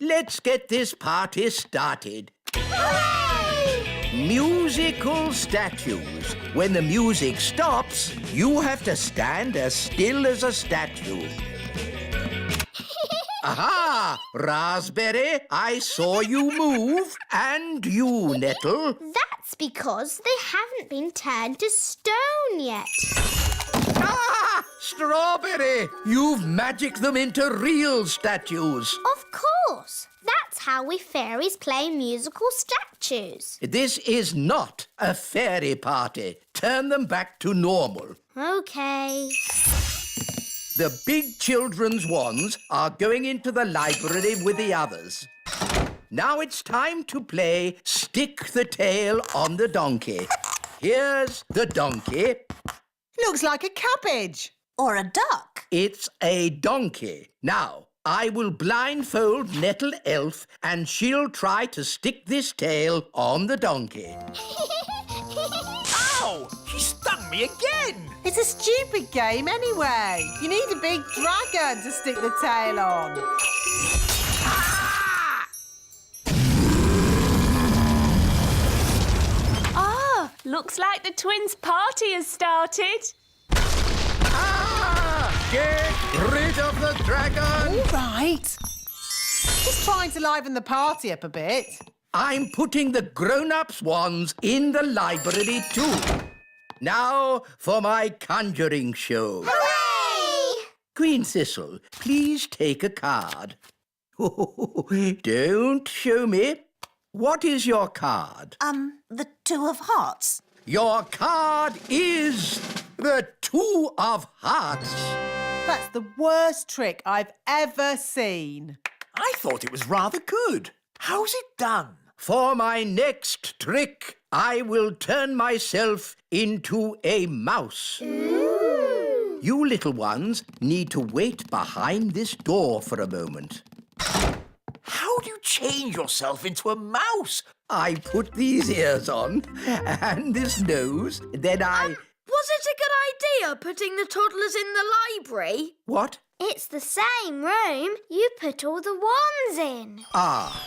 let's get this party started. Hooray! Musical statues. When the music stops, you have to stand as still as a statue. Aha! Raspberry, I saw you move. And you, Nettle. That's because they haven't been turned to stone yet. Ah! Strawberry, you've magicked them into real statues. Of course. That's how we fairies play musical statues. This is not a fairy party. Turn them back to normal. OK. The big children's wands are going into the library with the others. Now it's time to play Stick the Tail on the Donkey. Here's the donkey. Looks like a cabbage. Or a duck. It's a donkey. Now, I will blindfold Nettle Elf and she'll try to stick this tail on the donkey. Ow! She stung me again! It's a stupid game anyway. You need a big dragon to stick the tail on. Ah, looks like the twins' party has started. Ah! Get rid of the dragon! All right. Just trying to liven the party up a bit. I'm putting the grown-ups' wands in the library too. Now for my conjuring show. Hooray! Queen Thistle, please take a card. Don't show me. What is your card? The two of hearts. Your card is the Two of Hearts. That's the worst trick I've ever seen. I thought it was rather good. How's it done? For my next trick, I will turn myself into a mouse. Ooh. You little ones need to wait behind this door for a moment. How do you change yourself into a mouse? I put these ears on and this nose, then I... Was it a good idea putting the toddlers in the library? What? It's the same room. You put all the wands in. Ah.